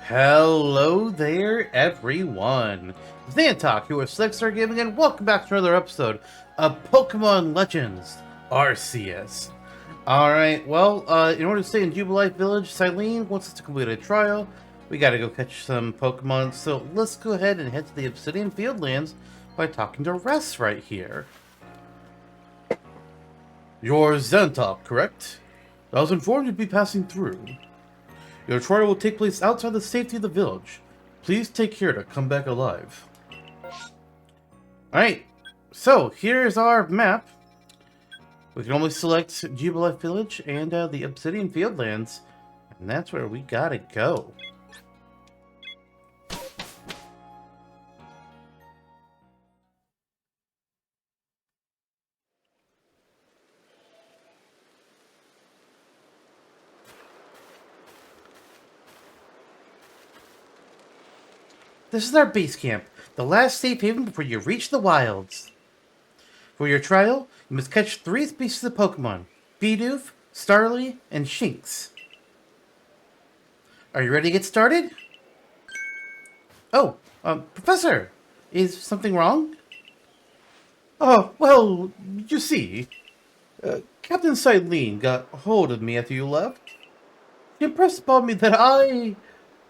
Hello there, everyone. Xantok here with Slickstar Gaming, and welcome back to another episode of Pokémon Legends Arceus. Alright, well, in order to stay in Jubilife Village, Silene wants us to complete a trial. We gotta go catch some Pokemon, so let's go ahead and head to the Obsidian Fieldlands by talking to Ress right here. You're Xantok, correct? I was informed you'd be passing through. Your trial will take place outside the safety of the village. Please take care to come back alive. Alright, so here's our map. We can only select Jubilife Village and the Obsidian Fieldlands, and that's where we gotta go. This is our base camp, the last safe haven before you reach the wilds. For your trial, you must catch 3 species of Pokemon: Bidoof, Starly, and Shinx. Are you ready to get started? Oh, Professor, is something wrong? Oh, well, you see, Captain Silene got hold of me after you left. She impressed upon me that I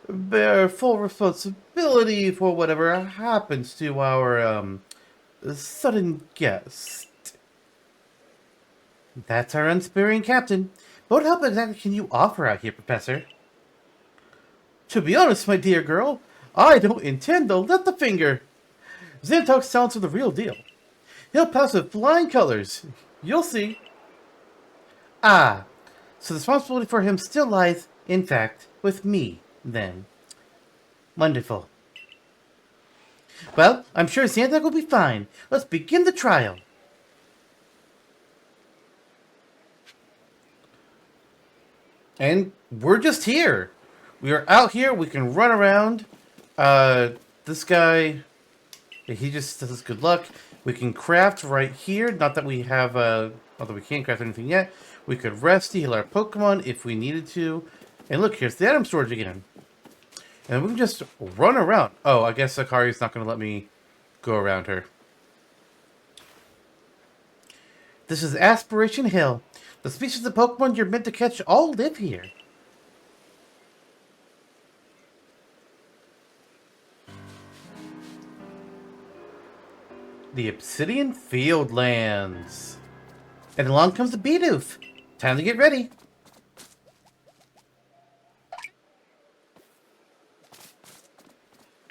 bear full responsibility for whatever happens to our, sudden guest. That's our unsparing captain. What help exactly can you offer out here, Professor? To be honest, my dear girl, I don't intend to lift a finger. Xantok sounds for the real deal. He'll pass with flying colors. You'll see. Ah, so the responsibility for him still lies, in fact, with me, then. Wonderful. Well, I'm sure Xantok will be fine. Let's begin the trial. And we're just here. We are out here. We can run around. This guy, he just says good luck. We can craft right here. Not that we have, although we can't craft anything yet. We could rest, heal our Pokemon if we needed to. And look, here's the item storage again. And we can just run around. Oh, I guess Akari's not going to let me go around her. This is Aspiration Hill. The species of Pokemon you're meant to catch all live here. The Obsidian Fieldlands. And along comes the Bidoof. Time to get ready.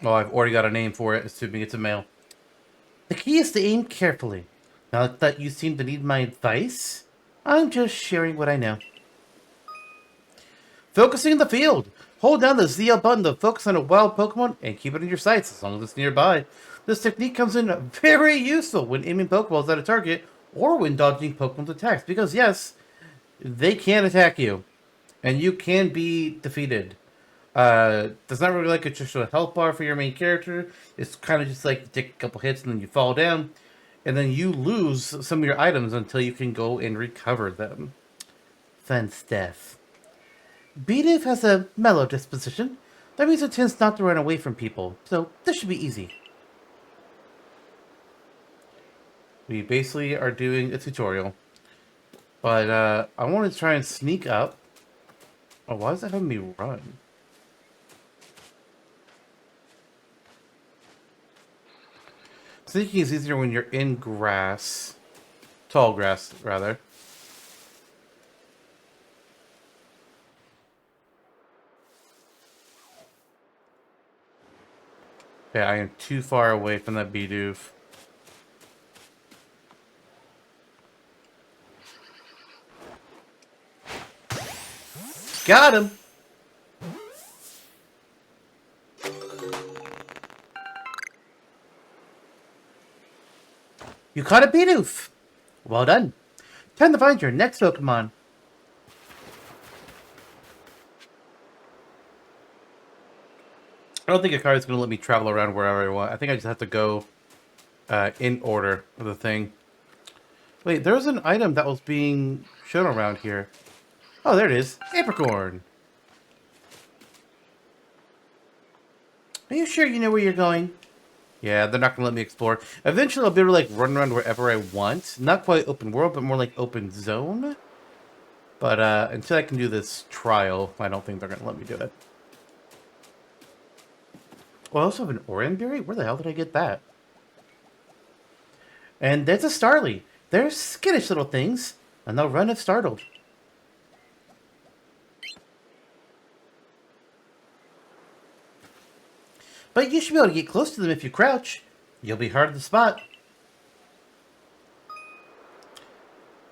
Oh, I've already got a name for it, assuming it's a male. The key is to aim carefully. Now that you seem to need my advice, I'm just sharing what I know. Focusing in the field. Hold down the ZL button to focus on a wild Pokemon and keep it in your sights as long as it's nearby. This technique comes in very useful when aiming Pokeballs at a target or when dodging Pokemon's attacks, because yes, they can attack you and you can be defeated. There's not really like a traditional health bar for your main character. It's kind of just like you take a couple hits and then you fall down. And then you lose some of your items until you can go and recover them. Fun stuff. Bidoof has a mellow disposition. That means it tends not to run away from people. So this should be easy. We basically are doing a tutorial. But I want to try and sneak up. Oh, why is that having me run? Sneaking is easier when you're in grass. Tall grass, rather. Yeah, I am too far away from that Bidoof. Got him! You caught a Bidoof! Well done. Time to find your next Pokemon. I don't think Akari's going to let me travel around wherever I want. I think I just have to go in order of the thing. Wait, there was an item that was being shown around here. Oh, there it is. Apricorn. Are you sure you know where you're going? Yeah, they're not gonna let me explore. Eventually, I'll be able to like run around wherever I want. Not quite open world, but more like open zone. But until I can do this trial, I don't think they're gonna let me do it. Oh, I also have an Oranberry? Where the hell did I get that? And there's a Starly. They're skittish little things, and they'll run if startled. But you should be able to get close to them if you crouch. You'll be hard to spot.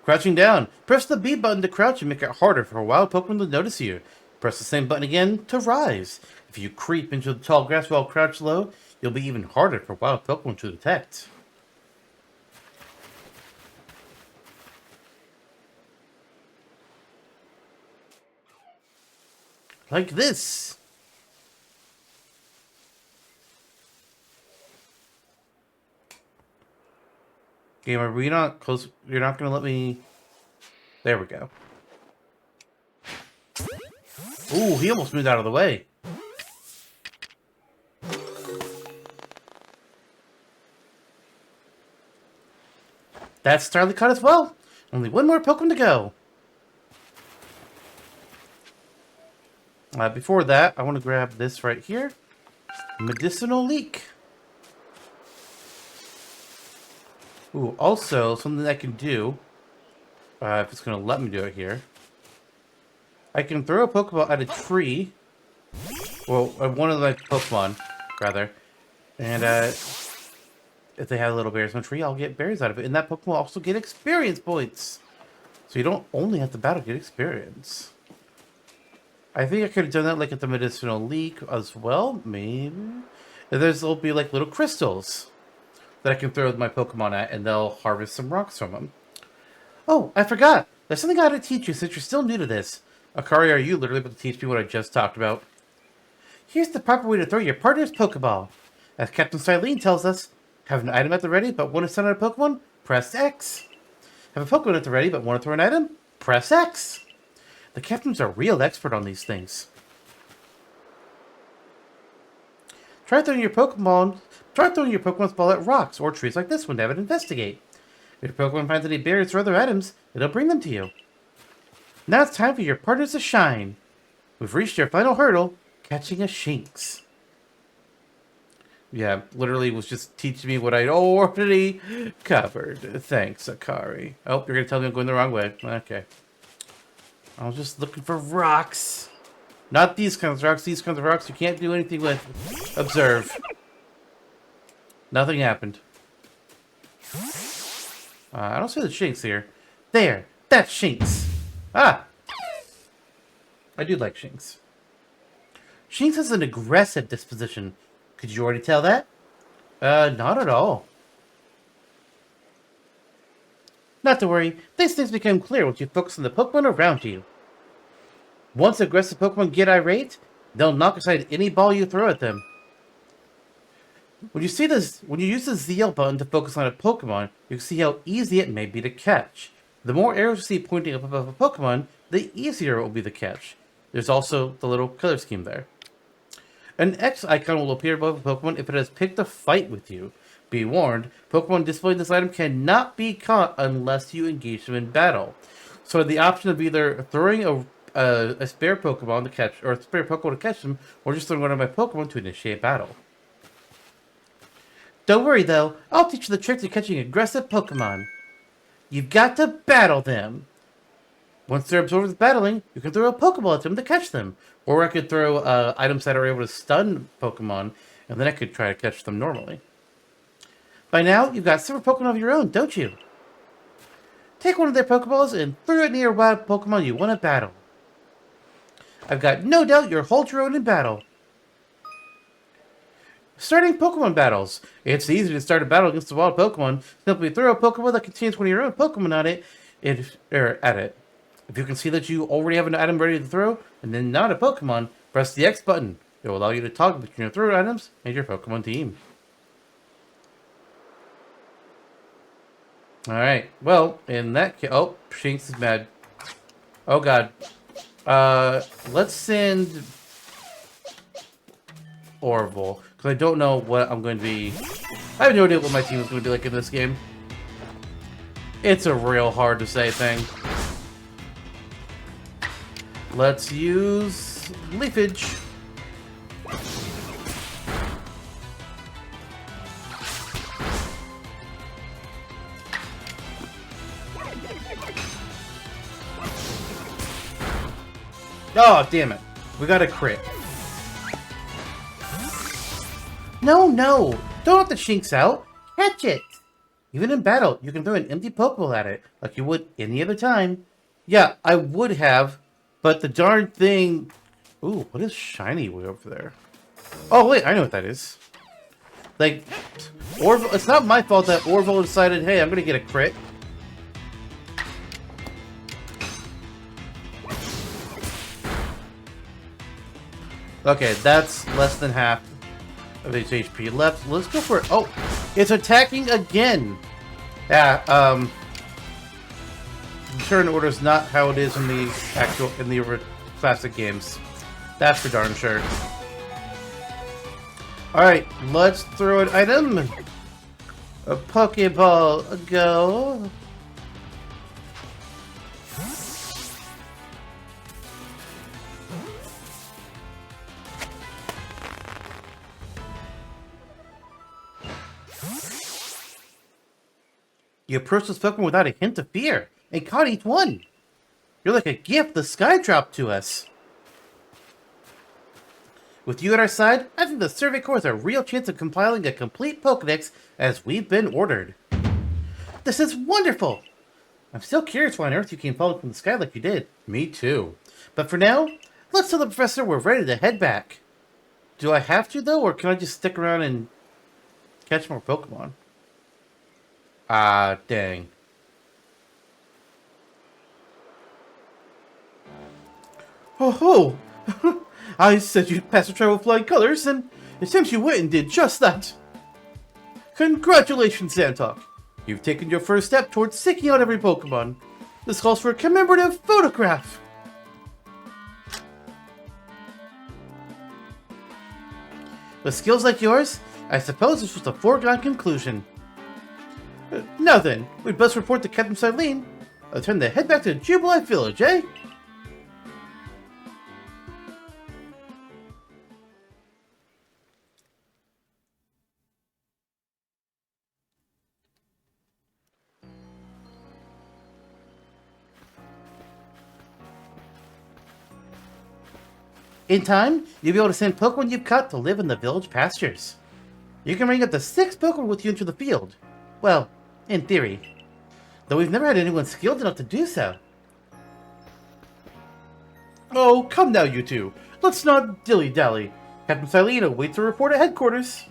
Crouching down. Press the B button to crouch and make it harder for a wild Pokemon to notice you. Press the same button again to rise. If you creep into the tall grass while crouched low, you'll be even harder for wild Pokemon to detect. Like this. Game, are we not close? You're not going to let me... There we go. Ooh, he almost moved out of the way. That's Starly caught as well. Only one more Pokemon to go. Before that, I want to grab this right here. Medicinal Leak. Ooh, also, something I can do, if it's going to let me do it here. I can throw a Pokeball at a tree. Well, one of my Pokemon, rather. And if they have little berries on a tree, I'll get berries out of it. And that Pokemon will also get experience points. So you don't only have to battle, get experience. I think I could have done that like at the Medicinal Leak as well, maybe. And there'll be like little crystals that I can throw my Pokemon at, and they'll harvest some rocks from them. Oh, I forgot. There's something I gotta teach you since you're still new to this. Akari, are you literally able to teach me what I just talked about? Here's the proper way to throw your partner's Pokeball. As Captain Silene tells us, have an item at the ready but want to send out a Pokemon? Press X. Have a Pokemon at the ready but want to throw an item? Press X. The captains are real expert on these things. Try throwing your Pokemon's ball at rocks or trees like this one to have it investigate. If your Pokemon finds any berries or other items, it'll bring them to you. Now it's time for your partners to shine. We've reached your final hurdle, catching a Shinx. Yeah, literally was just teaching me what I'd already covered. Thanks, Akari. Oh, you're going to tell me I'm going the wrong way. Okay. I was just looking for rocks. Not these kinds of rocks. These kinds of rocks you can't do anything with. Observe. Nothing happened. I don't see the Shinx here. There. That's Shinx. Ah. I do like Shinx. Shinx has an aggressive disposition. Could you already tell that? Not at all. Not to worry, these things become clear once you focus on the Pokemon around you. Once aggressive Pokemon get irate, they'll knock aside any ball you throw at them. When you use the ZL button to focus on a Pokemon, you can see how easy it may be to catch. The more arrows you see pointing up above a Pokemon, the easier it will be to catch. There's also the little color scheme there. An X icon will appear above a Pokemon if it has picked a fight with you. Be warned, Pokemon displaying this item cannot be caught unless you engage them in battle. So the option of either throwing a spare Pokemon to catch, or a spare Pokemon to catch them, or just throwing one of my Pokemon to initiate battle. Don't worry though, I'll teach you the trick to catching aggressive Pokemon. You've got to battle them. Once they're absorbed with battling, you can throw a Pokeball at them to catch them. Or I could throw items that are able to stun Pokemon, and then I could try to catch them normally. By now, you've got several Pokemon of your own, don't you? Take one of their Pokeballs and throw it near a wild Pokemon you want to battle. I've got no doubt you'll hold your own in battle. Starting Pokemon battles. It's easy to start a battle against a wild Pokemon. Simply throw a Pokeball that contains one of your own Pokemon at it. If you can see that you already have an item ready to throw, and then not a Pokemon, press the X button. It will allow you to toggle between your throw items and your Pokemon team. Alright, well, in that case... Oh, Shinx is mad. Oh god. Let's send... Orville, because I don't know what I'm going to be... I have no idea what my team is going to be like in this game. It's a real hard to say thing. Let's use Leafage. Oh, damn it. We got a crit. No, no. Don't let the Shinx out. Catch it. Even in battle, you can throw an empty Pokeball at it, like you would any other time. Yeah, I would have, but the darn thing... Ooh, what is shiny way over there? Oh, wait, I know what that is. Like, Orville... It's not my fault that Orville decided, hey, I'm gonna get a crit. Okay, that's less than half of its HP left. Let's go for it. Oh, it's attacking again. Yeah, turn order is not how it is in the classic games. That's for darn sure. Alright, let's throw an item. A Pokeball, go. You approached this Pokemon without a hint of fear, and caught each one. You're like a gift the sky dropped to us. With you at our side, I think the Survey Corps has a real chance of compiling a complete Pokédex as we've been ordered. This is wonderful! I'm still curious why on earth you came falling from the sky like you did. Me too. But for now, let's tell the professor we're ready to head back. Do I have to, though, or can I just stick around and catch more Pokemon? Ah, dang. Oh ho! I said you'd pass the travel with flying colors, and it seems you went and did just that. Congratulations, Zantok. You've taken your first step towards seeking out every Pokemon. This calls for a commemorative photograph. With skills like yours, I suppose this was a foregone conclusion. Now then, we'd best report to Captain Silene. I'll turn the head back to Jubilife Village, eh? In time, you'll be able to send Pokemon you've caught to live in the village pastures. You can bring up to 6 Pokemon with you into the field. Well, in theory. Though we've never had anyone skilled enough to do so. Oh, come now, you two. Let's not dilly-dally. Captain Silene waits a report at headquarters.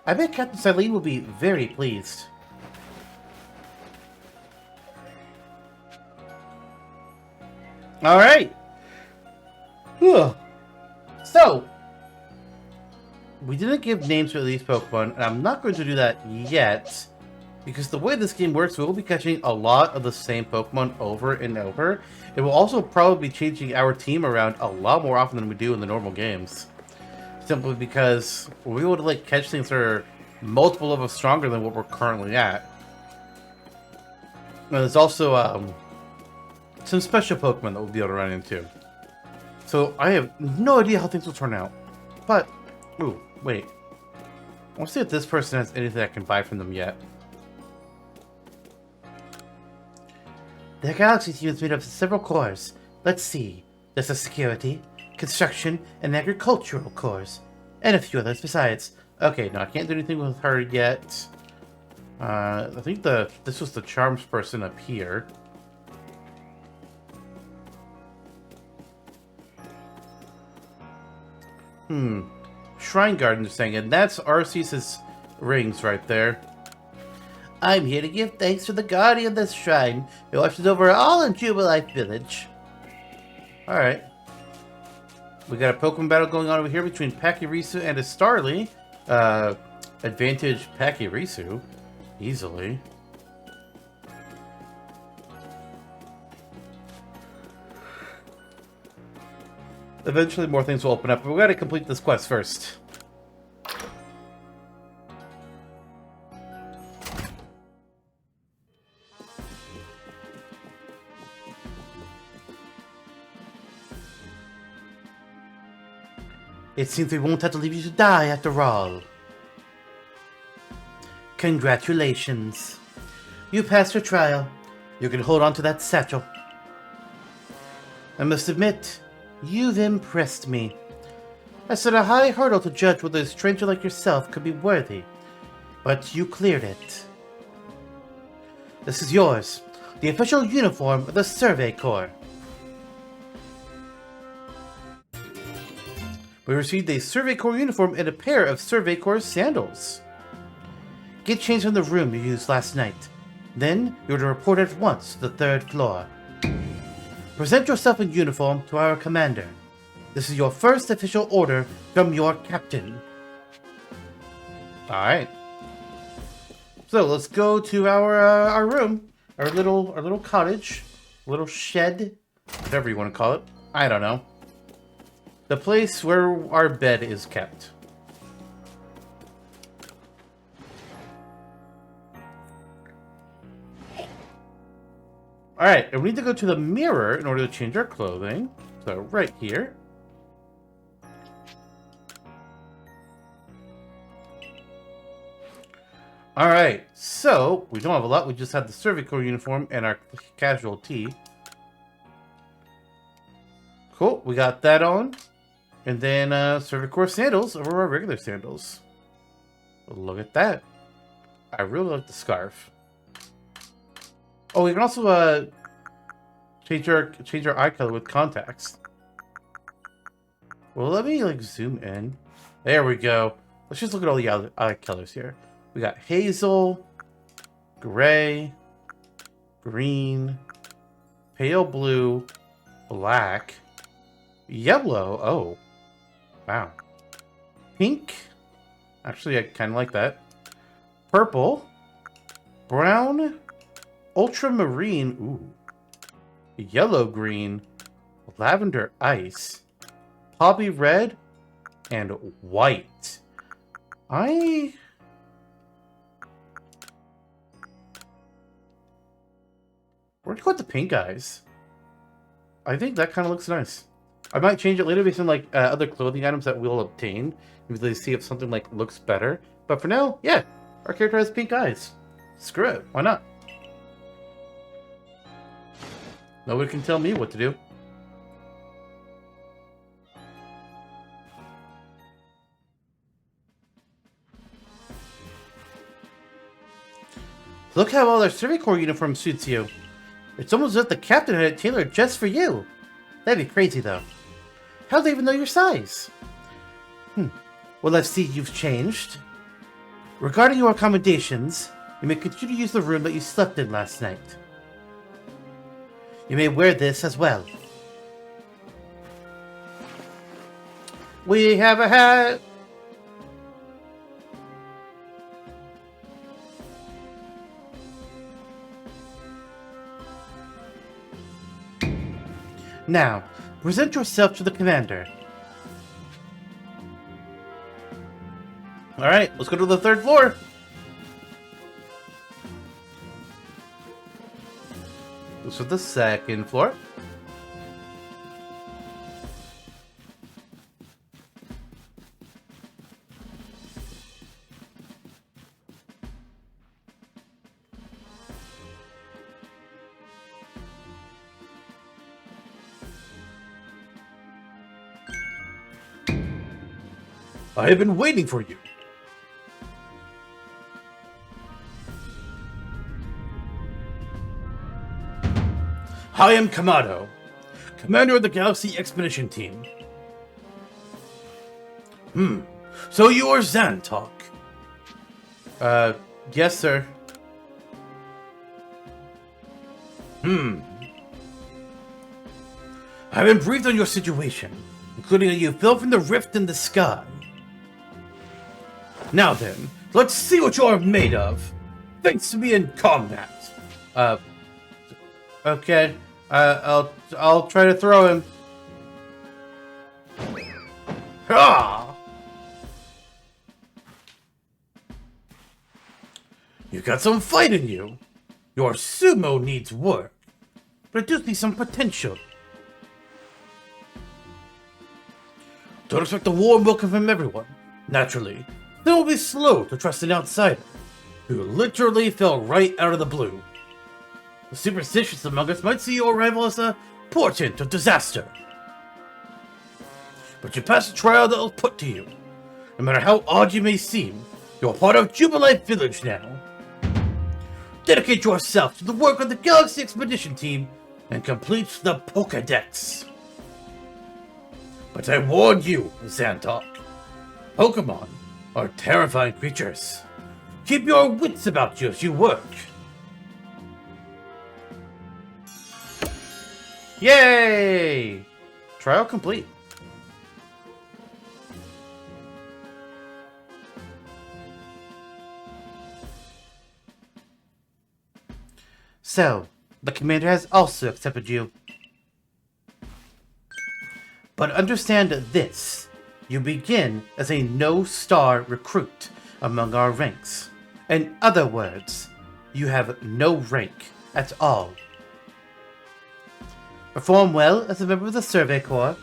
I bet Captain Silene will be very pleased. Alright. So, we didn't give names to these Pokemon, and I'm not going to do that yet, because the way this game works, we will be catching a lot of the same Pokemon over and over. It will also probably be changing our team around a lot more often than we do in the normal games. Simply because we'll be able to like catch things that are multiple levels stronger than what we're currently at. And there's also some special Pokemon that we'll be able to run into. So I have no idea how things will turn out. But, ooh, wait. I want to see if this person has anything I can buy from them yet. The Galaxy team is made up of several cores. Let's see. There's the Security, Construction, and Agricultural cores. And a few others besides. Okay, no, I can't do anything with her yet. I think this was the Charms person up here. Shrine Garden is saying, and that's Arceus' rings right there. I'm here to give thanks to the guardian of this shrine, who watches over all in Jubilife Village. Alright. We got a Pokemon battle going on over here between Pachirisu and a Starly. Advantage Pachirisu. Easily. Eventually more things will open up, but we gotta complete this quest first. It seems we won't have to leave you to die after all. Congratulations. You passed your trial. You can hold on to that satchel. I must admit, you've impressed me. I set a high hurdle to judge whether a stranger like yourself could be worthy, but you cleared it. This is yours, the official uniform of the Survey Corps. We received a Survey Corps uniform and a pair of Survey Corps sandals. Get changed in the room you used last night. Then you're to report at once to the 3rd floor. Present yourself in uniform to our commander. This is your first official order from your captain. Alright. So let's go to our room. Our little cottage. Little shed. Whatever you want to call it. I don't know. The place where our bed is kept. Alright, and we need to go to the mirror in order to change our clothing. So, right here. Alright, so, we don't have a lot. We just have the Survey Corps uniform and our casual tee. Cool, we got that on. And then, Survey Corps sandals over our regular sandals. Look at that. I really like the scarf. Oh, we can also change our eye color with contacts. Well, let me like zoom in. There we go. Let's just look at all the eye colors here. We got hazel, gray, green, pale blue, black, yellow. Oh, wow. Pink. Actually, I kind of like that. Purple, brown. Ultramarine, ooh. Yellow green, lavender ice, poppy red, and white. We're gonna go with the pink eyes. I think that kind of looks nice. I might change it later based on like other clothing items that we'll obtain. Maybe see if something like looks better. But for now, yeah, our character has pink eyes. Screw it, why not? Nobody can tell me what to do. Look how well our Survey Corps uniform suits you. It's almost as if the captain had it tailored just for you. That'd be crazy, though. How'd they even know your size? Well, I see you've changed. Regarding your accommodations, you may continue to use the room that you slept in last night. You may wear this as well. We have a hat! Now, present yourself to the commander. Alright, let's go to the 3rd floor. This is the 2nd floor. I have been waiting for you. I am Kamado, commander of the Galaxy Expedition Team. So you are Zantok? Yes, sir. I've been briefed on your situation, including that you fell from the rift in the sky. Now then, let's see what you're made of. Thanks to me in combat. Okay. I'll try to throw him. Ha! You got some fight in you. Your sumo needs work, but it does see some potential. Don't expect a warm welcome from everyone. Naturally, they will be slow to trust an outsider who literally fell right out of the blue. The superstitious among us might see your arrival as a portent of disaster. But you passed the trial that was put to you. No matter how odd you may seem, you're part of Jubilife Village now. Dedicate yourself to the work of the Galaxy Expedition Team and complete the Pokédex. But I warn you, Xantok. Pokémon are terrifying creatures. Keep your wits about you as you work. Yay! Trial complete. So, the commander has also accepted you. But understand this. You begin as a no-star recruit among our ranks. In other words, you have no rank at all. Perform well as a member of the Survey Corps,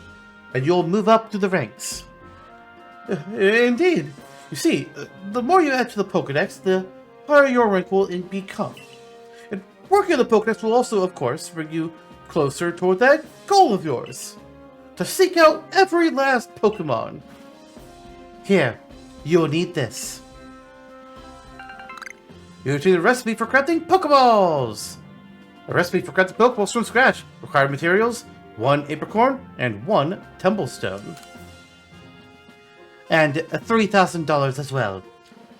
and you'll move up through the ranks. Indeed. You see, the more you add to the Pokédex, the higher your rank will become. And working on the Pokédex will also, of course, bring you closer toward that goal of yours. To seek out every last Pokemon. Here, you'll need this. You'll need the recipe for crafting Pokeballs! A recipe for crafting Pokeballs from scratch. Required materials, 1 apricorn and 1 tumblestone. And $3,000 as well.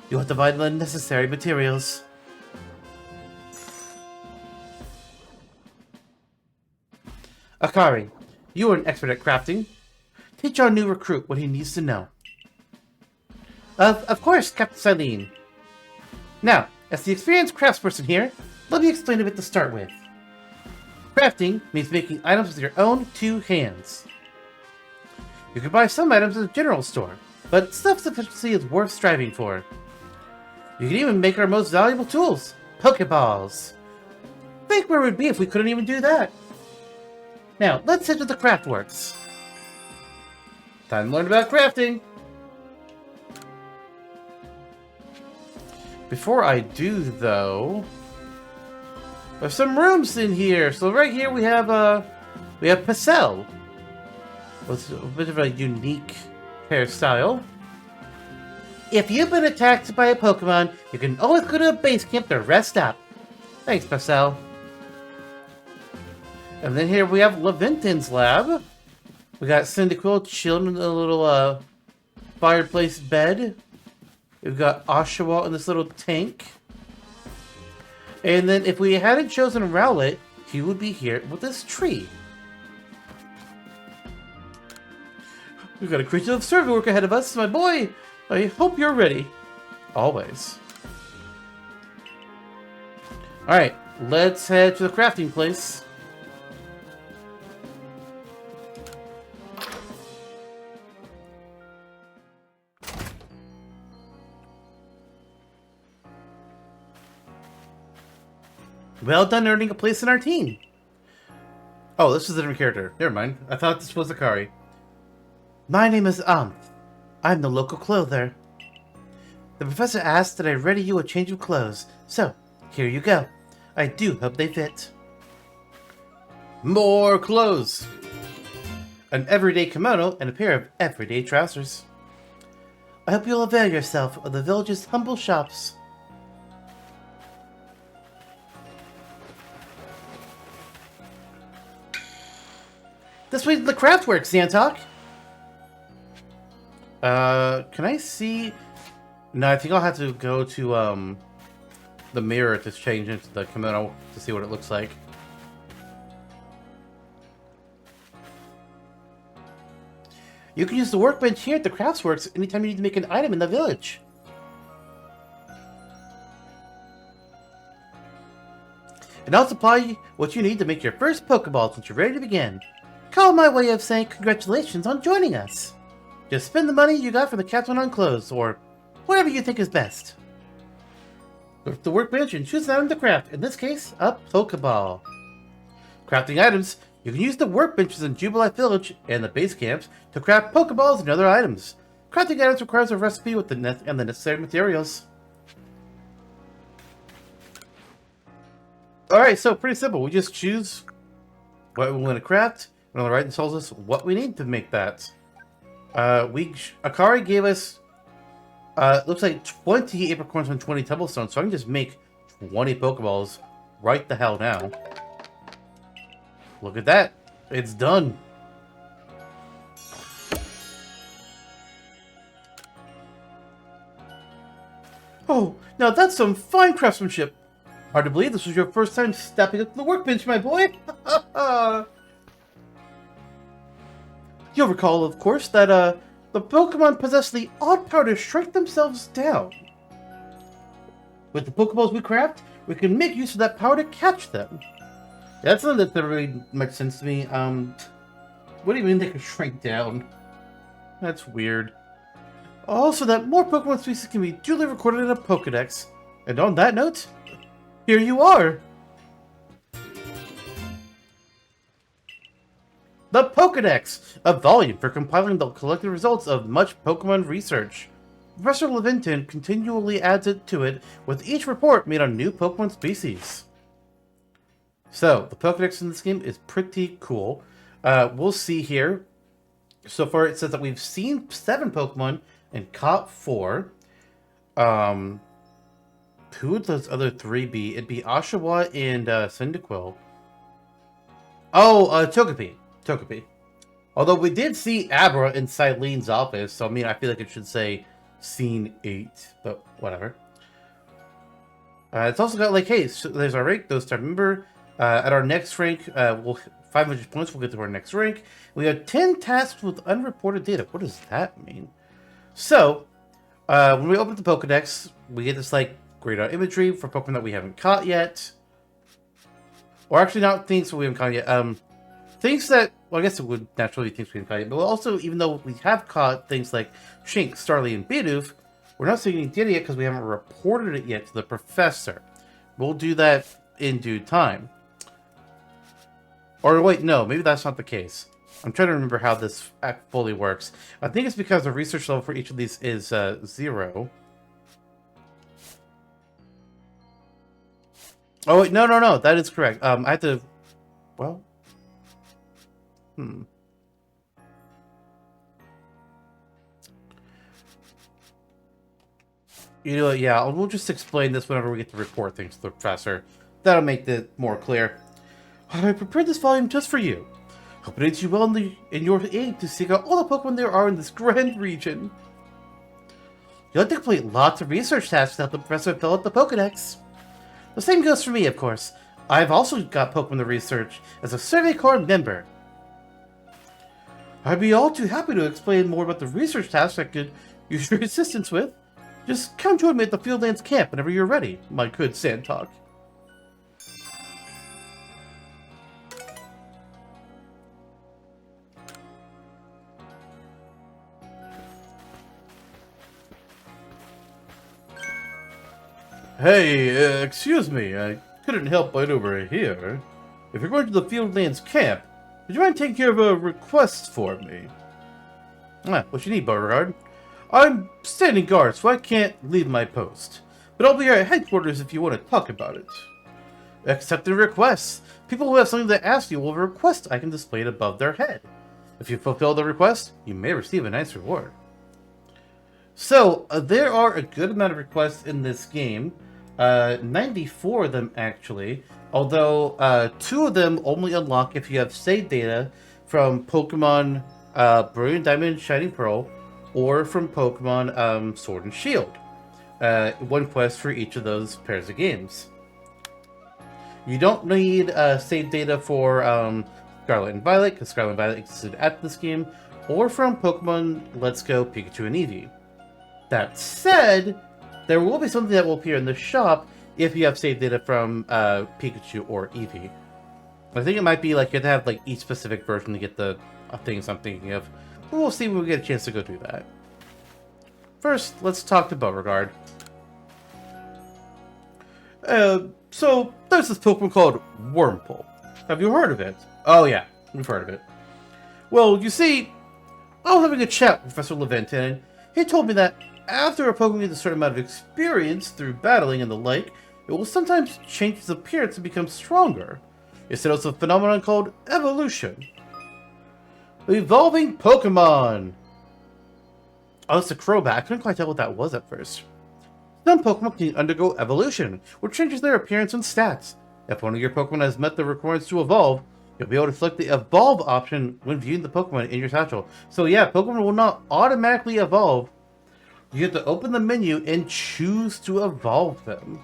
You'll have to buy the necessary materials. Akari, you are an expert at crafting. Teach our new recruit what he needs to know. Of course, Captain Silene. Now, as the experienced craftsperson here, let me explain a bit to start with. Crafting means making items with your own 2 hands. You can buy some items at the general store, but self-sufficiency is worth striving for. You can even make our most valuable tools, Pokeballs. Think where we'd be if we couldn't even do that. Now, let's head to the Craftworks. Time to learn about crafting. Before I do, though, there's some rooms in here. So right here we have Pacell with a bit of a unique hairstyle. If you've been attacked by a Pokemon, you can always go to a base camp to rest up. Thanks, Pacell. And then here we have Leventon's lab. We got Cyndaquil chilling in a little fireplace bed. We've got Oshawott in this little tank. And then if we hadn't chosen Rowlet, he would be here with this tree. We've got a great deal of survey work ahead of us, my boy. I hope you're ready. Always. Alright, let's head to the crafting place. Well done earning a place in our team. Oh, this is a different character. Never mind. I thought this was Akari. My name is Amph. I'm the local clother. The professor asked that I ready you a change of clothes, so here you go. I do hope they fit. More clothes! An everyday kimono and a pair of everyday trousers. I hope you'll avail yourself of the village's humble shops. This way to the Craftworks, Xantok! Can I see... No, I think I'll have to go to, the mirror to change into the kimono to see what it looks like. You can use the workbench here at the Craftsworks anytime you need to make an item in the village. And I'll supply what you need to make your first Pokeball since you're ready to begin. Call my way of saying congratulations on joining us. Just spend the money you got for the captain on clothes, or whatever you think is best. Go to the workbench and choose an item to craft, in this case, a Pokeball. Crafting items, you can use the workbenches in Jubilife Village and the base camps to craft Pokeballs and other items. Crafting items requires a recipe with the necessary materials. Alright, so pretty simple. We just choose what we want to craft, and on the right it tells us what we need to make that. Akari gave us, looks like 20 apricorns and 20 tumblestones, so I can just make 20 Pokeballs right the hell now. Look at that. It's done. Oh, now that's some fine craftsmanship. Hard to believe this was your first time stepping up to the workbench, my boy. You'll recall, of course, that the Pokemon possess the odd power to shrink themselves down. With the Pokeballs we craft, we can make use of that power to catch them. That's something that never really makes sense to me. What do you mean they can shrink down? That's weird. Also, that more Pokemon species can be duly recorded in a Pokédex. And on that note, here you are! The Pokédex, a volume for compiling the collected results of much Pokemon research. Professor Levinton continually adds it to it with each report made on new Pokemon species. So, the Pokédex in this game is pretty cool. We'll see here. So far, it says that we've seen 7 Pokemon and caught 4. Who would those other 3 be? It'd be Oshawa and Cyndaquil. Oh, Togepi. Togepi. Although we did see Abra in Cylene's office, so I mean, I feel like it should say Scene 8, but whatever. It's also got like, hey, so there's our rank, those to remember. At our next rank, 500 points, we'll get to our next rank. We have 10 tasks with unreported data. What does that mean? So, when we open the Pokédex, we get this, like, grayed out imagery for Pokemon that we haven't caught yet. Or actually not things that we haven't caught yet. Things that, well, I guess it would naturally be things we haven't caught yet. But also, even though we have caught things like Shinx, Starly, and Bidoof, we're not seeing any data yet because we haven't reported it yet to the Professor. We'll do that in due time. Or wait, no, maybe that's not the case. I'm trying to remember how this fully works. I think it's because the research level for each of these is 0. Oh wait, no, that is correct. I have to, well, You know, yeah, we'll just explain this whenever we get to report things to the Professor. That'll make it more clear. I prepared this volume just for you. Hope it aids you well in your aim to seek out all the Pokemon there are in this grand region. You'll have to complete lots of research tasks to help the Professor fill out the Pokédex. The same goes for me, of course. I've also got Pokemon to research as a Survey Corps member. I'd be all too happy to explain more about the research tasks I could use your assistance with. Just come join me at the Fieldlands camp whenever you're ready, my good Sandtalk. Hey, excuse me, I couldn't help but over here. If you're going to the Fieldlands camp, would you mind taking care of a request for me? What you need, Beauregard? I'm standing guard, so I can't leave my post. But I'll be here at headquarters if you want to talk about it. Accepting requests. People who have something to ask you will have a request I can display it above their head. If you fulfill the request, you may receive a nice reward. So, there are a good amount of requests in this game. 94 of them, actually. Although, 2 of them only unlock if you have saved data from Pokemon Brilliant Diamond, Shining Pearl, or from Pokemon Sword and Shield. 1 quest for each of those pairs of games. You don't need save data for Scarlet and Violet, because Scarlet and Violet existed at this game, or from Pokemon Let's Go, Pikachu, and Eevee. That said, there will be something that will appear in the shop if you have saved data from Pikachu or Eevee. I think it might be like you have to have like each specific version to get the things I'm thinking of. but we'll see when we get a chance to go do that. First, let's talk to Beauregard. So there's this Pokemon called Wurmple. Have you heard of it? Oh yeah, we've heard of it. Well, you see, I was having a chat with Professor Leventon, and he told me that after a Pokemon gets a certain amount of experience through battling and the like, it will sometimes change its appearance and become stronger. He said it's a phenomenon called evolution. Evolving Pokemon! Oh, it's a crowbat. I couldn't quite tell what that was at first. Some Pokemon can undergo evolution, which changes their appearance and stats. If one of your Pokemon has met the requirements to evolve, you'll be able to select the Evolve option when viewing the Pokemon in your satchel. So yeah, Pokemon will not automatically evolve. You have to open the menu and choose to evolve them.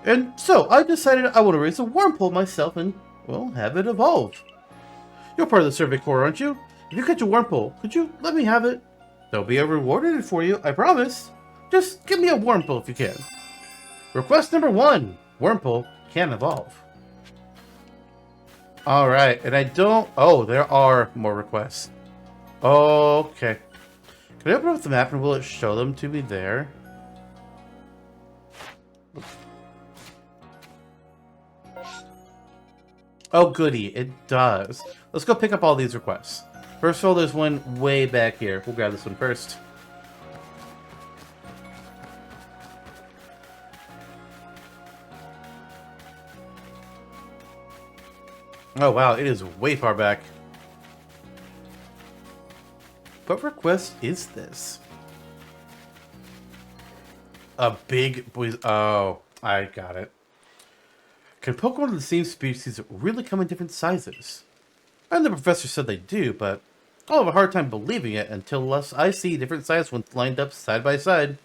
And so, I decided I want to raise a Wurmple myself and, well, have it evolve. You're part of the Survey Corps, aren't you? If you catch a Wurmple, could you let me have it? There'll be a reward in it for you, I promise. Just give me a Wurmple if you can. Request number 1. Wurmple can evolve. Alright, and I don't... Oh, there are more requests. Okay. Can I open up the map and will it show them to me there? Oh goody, it does. Let's go pick up all these requests. First of all, there's one way back here. We'll grab this one first. Oh wow, it is way far back. What request is this? A big... Oh, I got it. Can Pokemon of the same species really come in different sizes? And the professor said they do, but I'll have a hard time believing it until I see different sized ones lined up side by side.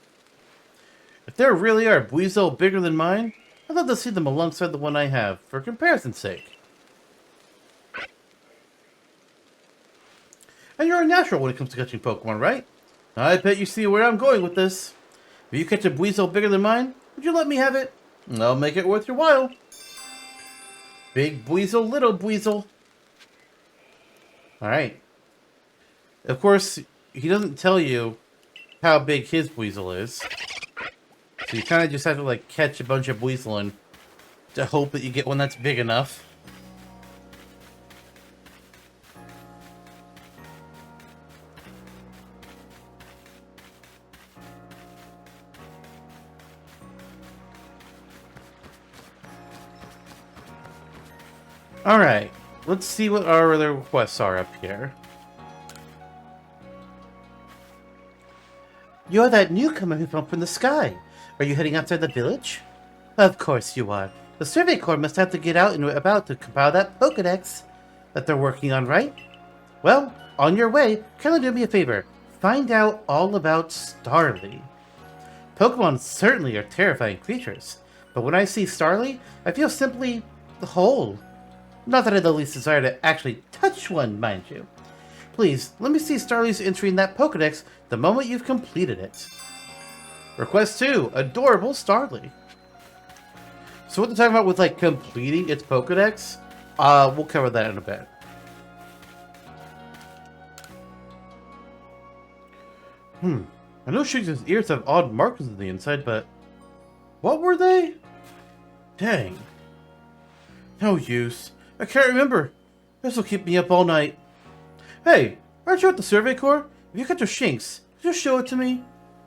If there really are Buizel bigger than mine, I'd love to see them alongside the one I have, for comparison's sake. And you're a natural when it comes to catching Pokemon, right? I bet you see where I'm going with this. If you catch a Buizel bigger than mine, would you let me have it? I'll make it worth your while. Big Buizel, little Buizel. Alright. Of course, he doesn't tell you how big his Buizel is. So you kind of just have to, like, catch a bunch of Buizel to hope that you get one that's big enough. Alright, let's see what our other requests are up here. You're that newcomer who fell from the sky. Are you heading outside the village? Of course you are. The Survey Corps must have to get out and about to compile that Pokédex that they're working on, right? Well, on your way, kindly do me a favor. Find out all about Starly. Pokemon certainly are terrifying creatures, but when I see Starly, I feel simply whole. Not that I have the least desire to actually touch one, mind you. Please, let me see Starly's entry in that Pokédex the moment you've completed it. Request 2, Adorable Starly. So what they're talking about with, like, completing its Pokédex, we'll cover that in a bit. I know Shinx's ears have odd markings on the inside, but what were they? Dang. No use. I can't remember. This will keep me up all night. Hey, aren't you at the Survey Corps? If you catch a Shinx, just show it to me.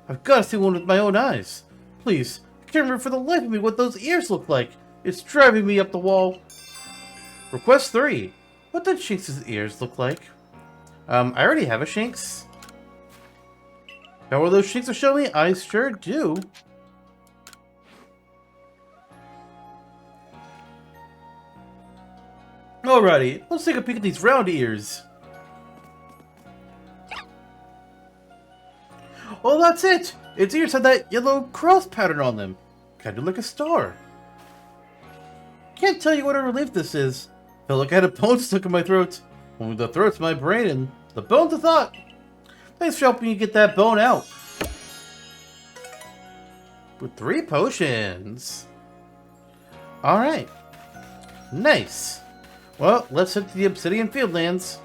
I've got to see one with my own eyes. Please, I can't remember for the life of me what those ears look like. It's driving me up the wall. Request 3. What did Shinx's ears look like? I already have a Shinx. Now, are those Shinx to show me? I sure do. Alrighty, let's take a peek at these round ears. Oh, that's it! Its ears have that yellow cross pattern on them. Kinda like a star. Can't tell you what a relief this is. Felt like I had a bone stuck in my throat. Only the throat's my brain and the bone's a thought. Thanks for helping me get that bone out. With 3 potions. Alright. Nice. Well, let's head to the Obsidian Fieldlands.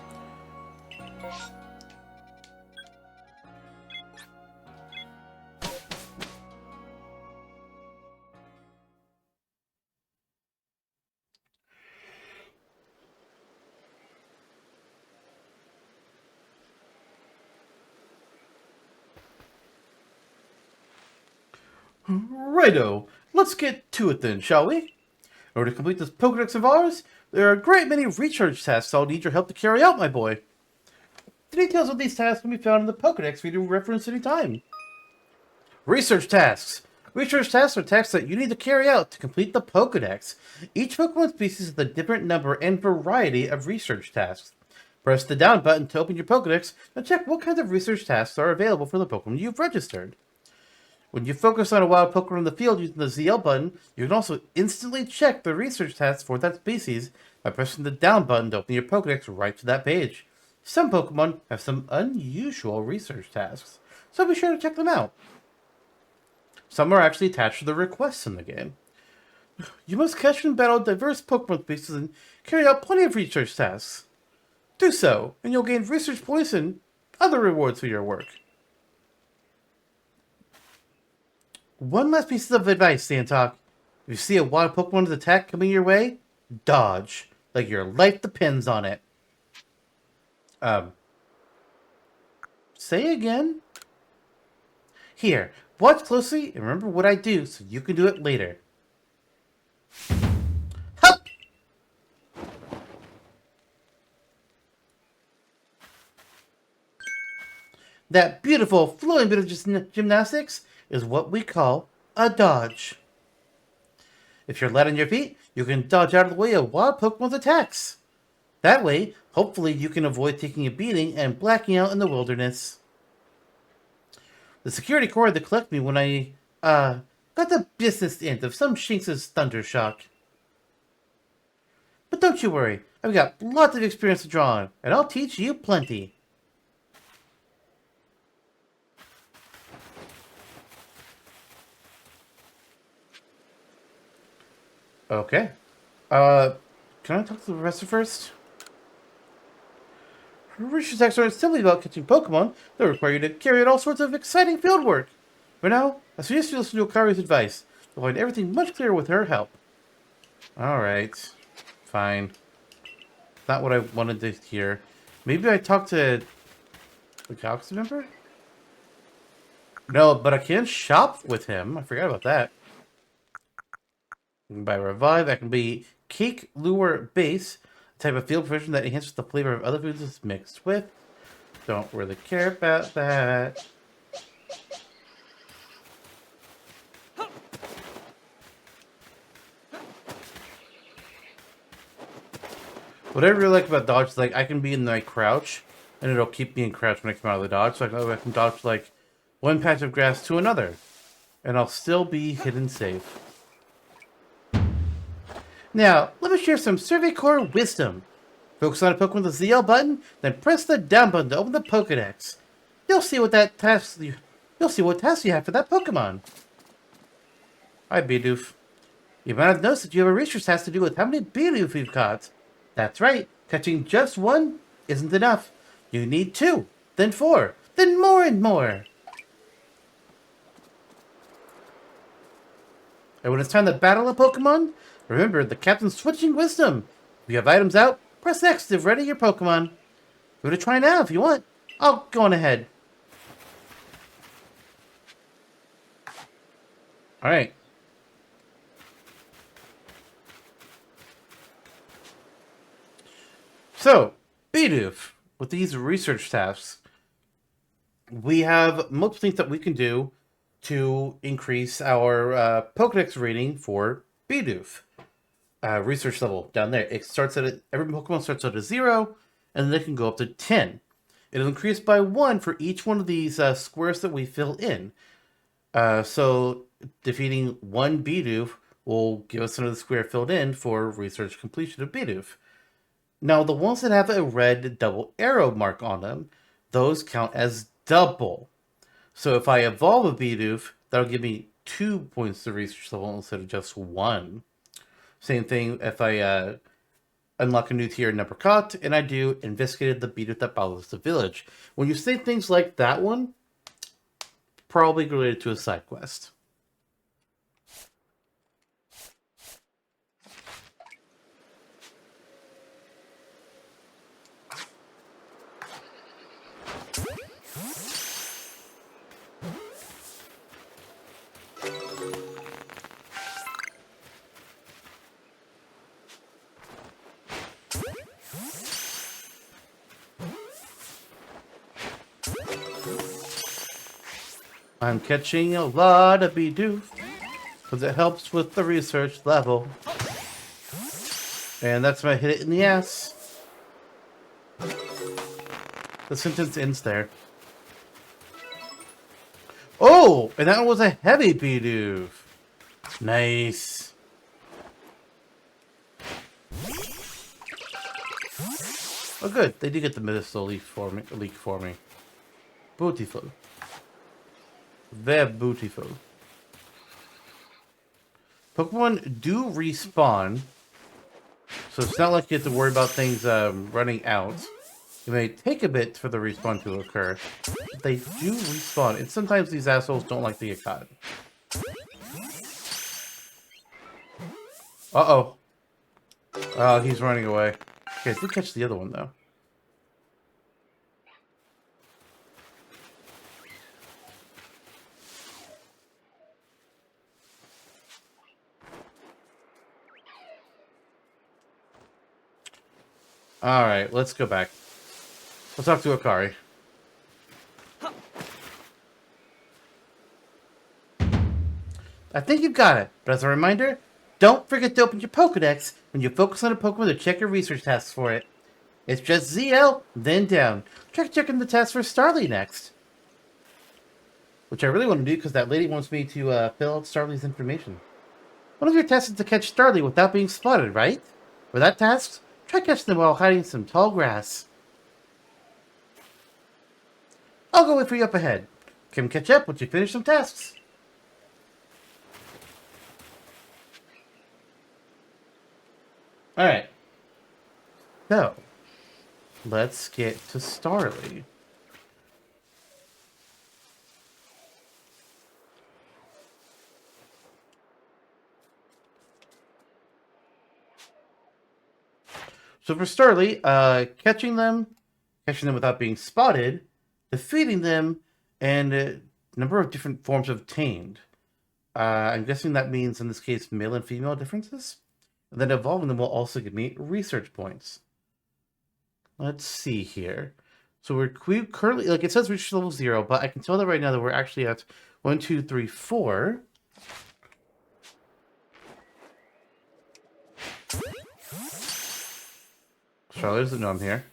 Righto, let's get to it then, shall we? In order to complete this Pokédex of ours, there are a great many research tasks I'll need your help to carry out, my boy. The details of these tasks can be found in the Pokédex for you to reference any time. Research tasks. Research tasks are tasks that you need to carry out to complete the Pokédex. Each Pokémon species has a different number and variety of research tasks. Press the down button to open your Pokédex and check what kinds of research tasks are available for the Pokémon you've registered. When you focus on a wild Pokémon in the field using the ZL button, you can also instantly check the research tasks for that species by pressing the down button to open your Pokédex right to that page. Some Pokémon have some unusual research tasks, so be sure to check them out. Some are actually attached to the requests in the game. You must catch and battle diverse Pokémon species and carry out plenty of research tasks. Do so, and you'll gain research points and other rewards for your work. One last piece of advice, Santok. If you see a wild Pokemon's attack coming your way, dodge. Like your life depends on it. Say again? Here, watch closely and remember what I do so you can do it later. Hup! That beautiful flowing bit of gymnastics is what we call a dodge. If you're light on your feet, you can dodge out of the way of wild Pokemon's attacks. That way, hopefully you can avoid taking a beating and blacking out in the wilderness. The security core had to collect me when I, got the business end of some Shinx's thunder shock. But don't you worry, I've got lots of experience to draw on, and I'll teach you plenty. Okay. Can I talk to the professor first? Research attacks aren't simply about catching Pokemon. They require you to carry out all sorts of exciting field work. For now, I suggest you listen to Akari's advice. You'll find everything much clearer with her help. Alright. Fine. Not what I wanted to hear. Maybe I talked to the Galaxy member? No, but I can shop with him. I forgot about that. By Revive, that can be Cake Lure Base, a type of field provision that enhances the flavor of other foods it's mixed with. Don't really care about that. What I really like about dodge is like I can be in my crouch, and it'll keep me in crouch when I come out of the dodge. So I can dodge like one patch of grass to another, and I'll still be hidden safe. Now, let me share some Survey Core wisdom. Focus on a Pokemon with the ZL button, then press the down button to open the Pokédex. You'll see what tasks you have for that Pokemon. Hi, Bidoof. You might have noticed that you have a research task to do with how many Bidoof you've caught. That's right, catching just one isn't enough. You need 2, then 4, then more and more. And when it's time to battle a Pokemon, remember the captain's switching wisdom. If you have items out, press X to ready your Pokemon. Give it a try now if you want. I'll go on ahead. Alright. So, Bidoof, with these research tasks, we have multiple things that we can do to increase our Pokédex rating for Bidoof. Research level down there. It starts at every Pokemon starts at a 0, and then they can go up to 10. It'll increase by 1 for each one of these squares that we fill in. So defeating one Bidoof will give us another square filled in for research completion of Bidoof. Now, the ones that have a red double arrow mark on them, those count as double. So if I evolve a Bidoof, that'll give me 2 points to research level instead of just 1. Same thing if I unlock a new tier in Apricot, and I do investigated the Bidoof that follows the village. When you say things like that one, probably related to a side quest. I'm catching a lot of Bidoof because it helps with the research level. And that's when I hit it in the ass. The sentence ends there. Oh, and that was a heavy Bidoof. Nice. Oh, good. They did get the Medical leaf for me. Leak for me. Beautiful. Very beautiful. Pokemon do respawn, so it's not like you have to worry about things running out. It may take a bit for the respawn to occur, but they do respawn, and sometimes these assholes don't like to get caught. Uh-oh. Oh, he's running away. Okay, let's catch the other one, though. Alright, let's go back. Let's talk to Akari. I think you've got it, but as a reminder, don't forget to open your Pokédex when you focus on a Pokemon to check your research tasks for it. It's just ZL, then down. Try checking the task for Starly next. Which I really want to do because that lady wants me to fill out Starly's information. One of your tasks is to catch Starly without being spotted, right? For that task, try catching them while hiding in some tall grass. I'll go wait for you up ahead. Come catch up once you finish some tasks. Alright. So, let's get to Starly. So for Starly, catching them without being spotted, defeating them, and a number of different forms of tamed. I'm guessing that means, in this case, male and female differences? And then evolving them will also give me research points. Let's see here. So we currently, like it says reach level 0, but I can tell that right now that we're actually at 1, 2, 3, 4. Charlotte doesn't know I'm here.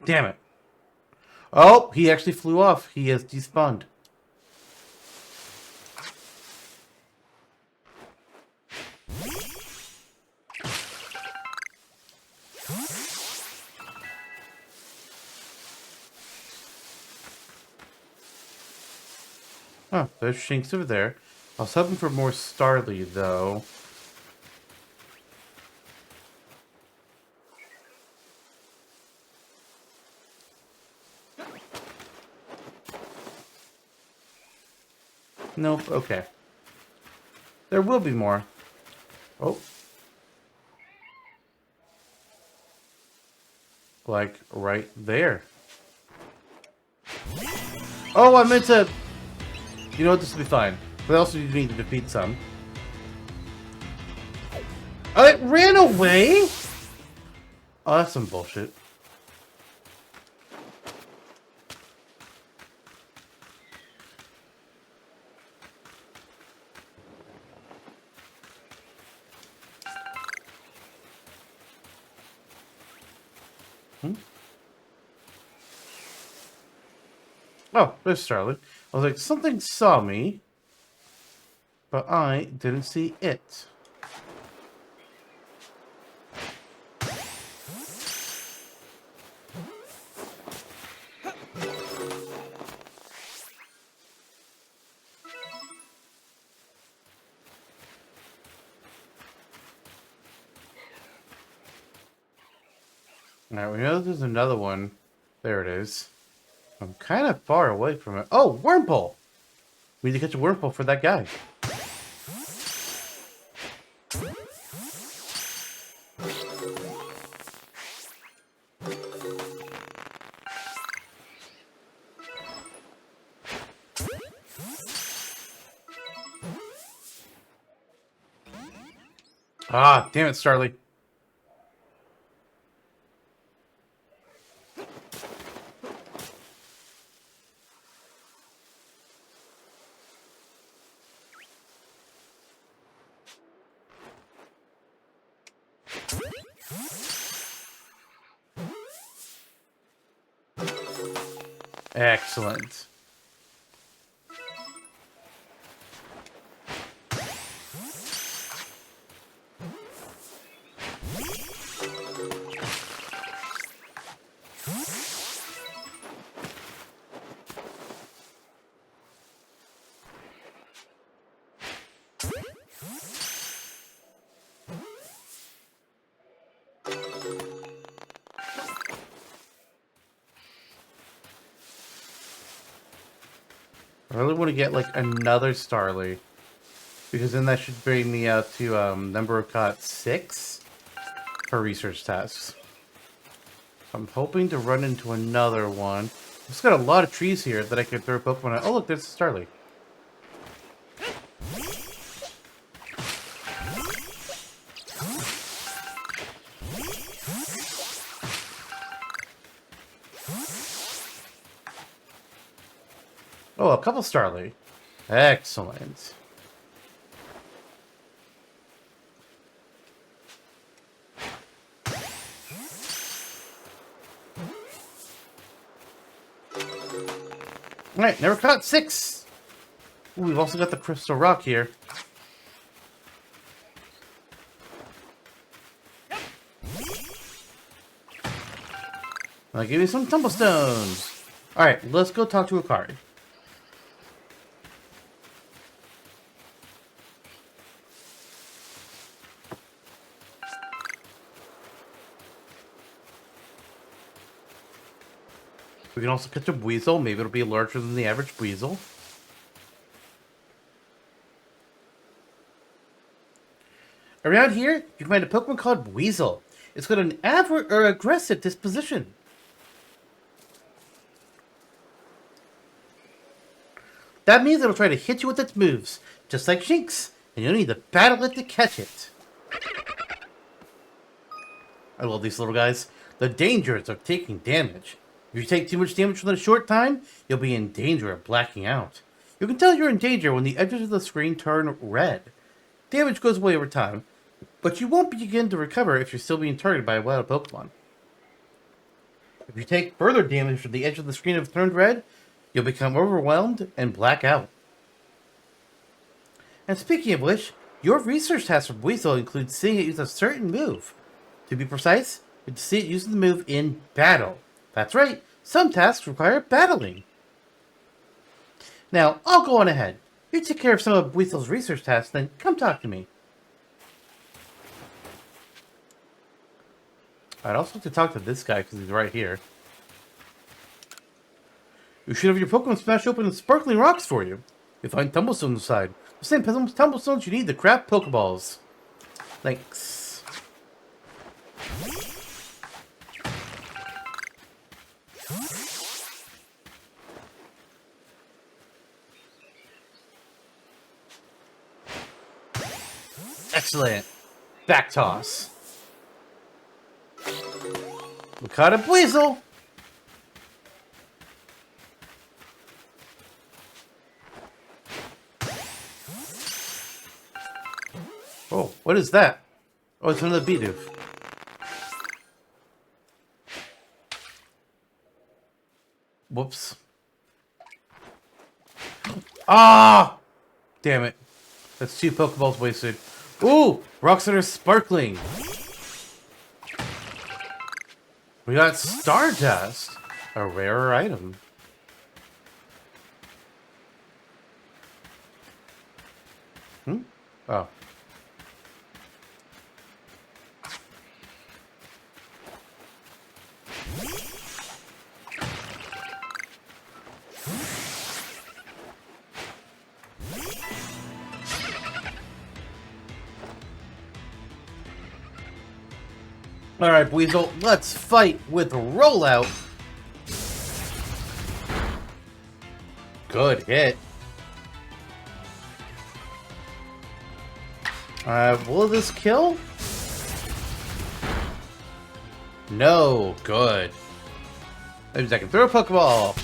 Damn it. Oh, he actually flew off. He has despawned. Oh, there's Shinx over there. I was hoping for more Starly, though. Nope, okay. There will be more. Oh. Like, right there. Oh, I meant to... You know what, this will be fine. But I also need to defeat some. Oh, it ran away? Oh, that's some bullshit. Oh, there's Starly. I was like, something saw me, but I didn't see it. Alright, we know there's another one. There it is. I'm kind of far away from it. Oh, Wurmple! We need to catch a Wurmple for that guy. Ah, damn it, Starly. Excellent. I really want to get like another Starly, because then that should bring me out to number of caught 6 for research tasks. I'm hoping to run into another one. It's got a lot of trees here that I could throw Pokemon at. Oh look, there's a Starly. Oh, a couple Starly. Excellent. Alright, never caught 6. Ooh, we've also got the Crystal Rock here. Now give me some Tumblestones. Alright, let's go talk to Akari. We can also catch a Weasel. Maybe it'll be larger than the average Weasel. Around here, you can find a Pokemon called Weasel. It's got an aggressive disposition. That means it'll try to hit you with its moves, just like Shinx, and you'll need to battle it to catch it. I love these little guys. The dangers of taking damage. If you take too much damage within a short time, you'll be in danger of blacking out. You can tell you're in danger when the edges of the screen turn red. Damage goes away over time, but you won't begin to recover if you're still being targeted by a wild Pokemon. If you take further damage when the edge of the screen has turned red, you'll become overwhelmed and black out. And speaking of which, your research task for Weasel includes seeing it use a certain move. To be precise, you have to see it using the move in battle. That's right, some tasks require battling. Now, I'll go on ahead. You take care of some of Weasel's research tasks, then come talk to me. I'd also like to talk to this guy because he's right here. You should have your Pokemon smash open the sparkling rocks for you. You'll find Tumblestones inside. The same Tumblestones you need to craft Pokeballs. Thanks. Excellent. Back toss. We caught a Weasel. Oh, what is that? Oh, it's another Bidoof. Whoops. Ah! Damn it. That's 2 Pokeballs wasted. Ooh! Rocks that are sparkling. We got Stardust. A rarer item. Oh. Alright, Weasel, let's fight with Rollout. Good hit. Will this kill? No. Good. Maybe I can throw a Pokeball.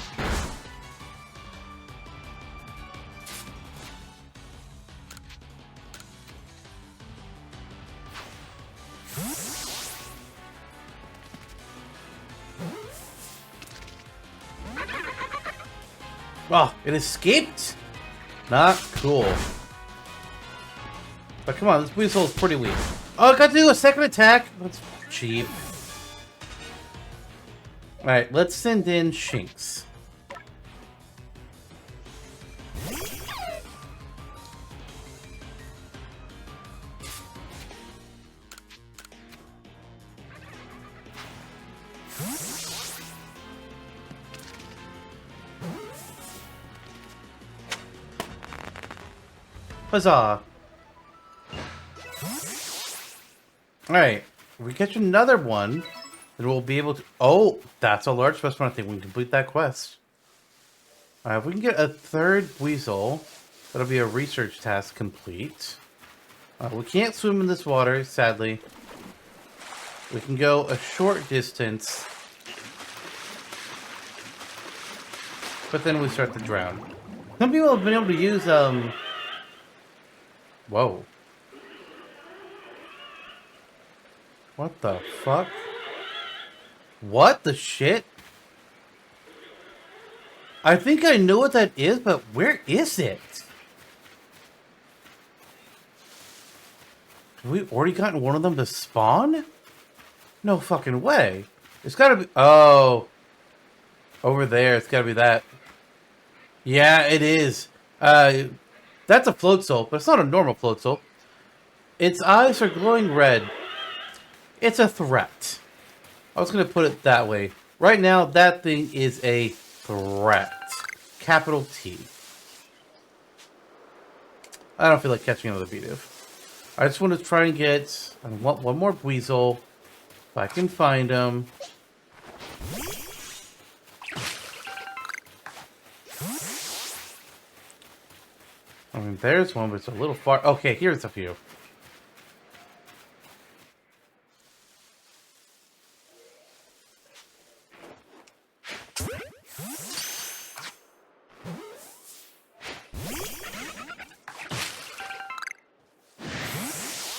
Oh, it escaped? Not cool. But come on, this Weasel is pretty weak. Oh, I got to do a second attack? That's cheap. Alright, let's send in Shinx. Huzzah! Alright, if we catch another one, then we'll be able to... Oh, that's a large specimen. I think we can complete that quest. Alright, if we can get a third Weasel, that'll be a research task complete. We can't swim in this water, sadly. We can go a short distance, but then we start to drown. Some people have been able to use, Whoa. What the fuck? What the shit? I think I know what that is, but where is it? Have we already gotten one of them to spawn? No fucking way. It's gotta be... Oh. Over there. It's gotta be that. Yeah, it is. That's a float soul, but it's not a normal float soul. Its eyes are glowing red. It's a threat. I was going to put it that way. Right now, that thing is a threat. Capital T. I don't feel like catching another Bidoof. I just want to try and get... I want one more Weasel. If I can find him. I mean, there's one, but it's a little far. Okay, here's a few.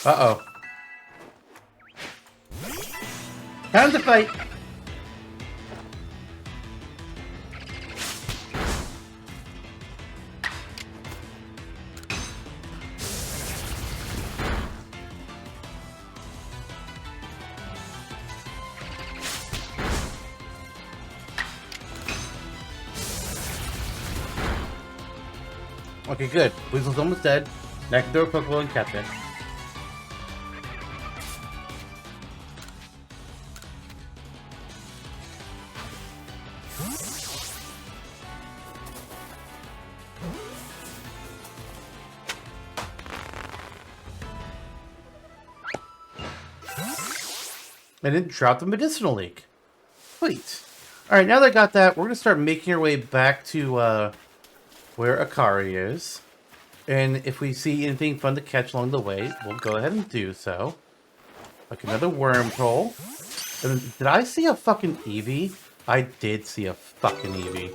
Uh-oh. Time to fight! Okay, good. Weasel's almost dead. Now I can throw a Pokeball and catch it. And then drop the medicinal leak. Sweet. Alright, now that I got that, we're going to start making our way back to where Akari is. And if we see anything fun to catch along the way, we'll go ahead and do so. Like another Wormhole. And did I see a fucking Eevee? I did see a fucking Eevee.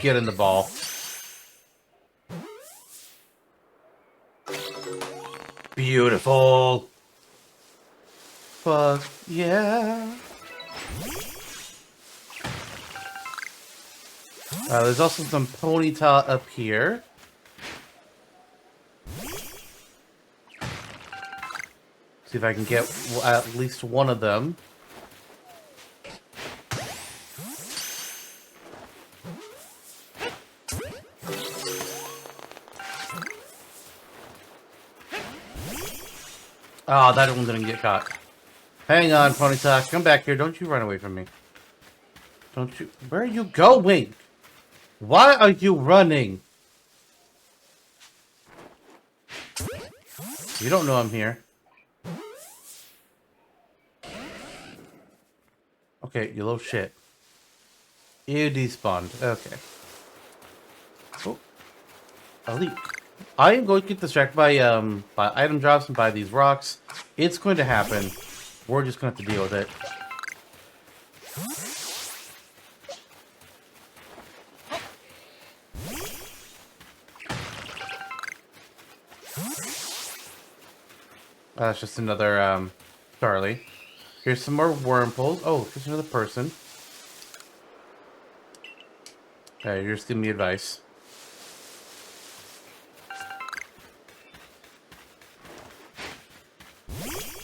Get in the ball. Beautiful. Fuck yeah. There's also some Ponyta up here. See if I can get at least one of them. Oh, that one didn't get caught. Hang on, Ponyta. Come back here. Don't you run away from me. Don't you... Where are you going? Why are you running? You don't know I'm here. Okay, you little shit. You despawned. Okay. Oh, a leak. I am going to get distracted by item drops and by these rocks. It's going to happen. We're just going to have to deal with it. That's just another Charlie. Here's some more worm poles. Oh, here's another person. Okay, you're just giving me advice.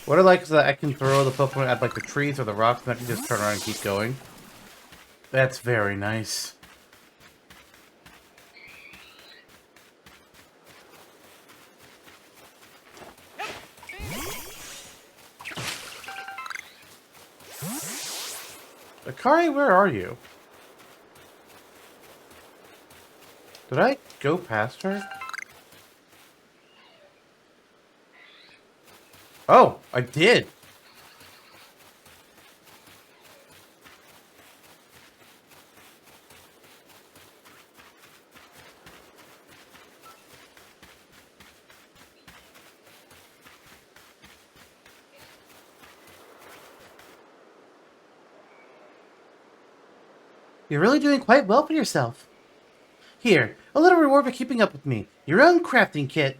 What I like is that I can throw the Pokemon at like the trees or the rocks and I can just turn around and keep going. That's very nice. Akari, where are you? Did I go past her? Oh, I did. You're really doing quite well for yourself. Here, a little reward for keeping up with me. Your own crafting kit.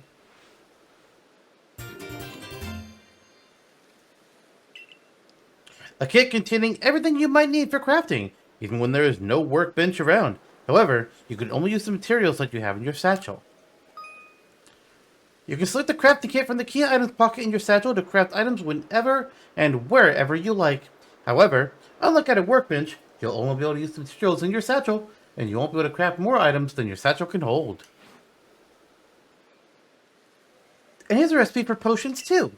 A kit containing everything you might need for crafting, even when there is no workbench around. However, you can only use the materials that you have in your satchel. You can select the crafting kit from the key items pocket in your satchel to craft items whenever and wherever you like. However, unlike at a workbench, you'll only be able to use the materials in your satchel, and you won't be able to craft more items than your satchel can hold. And here's a recipe for potions too.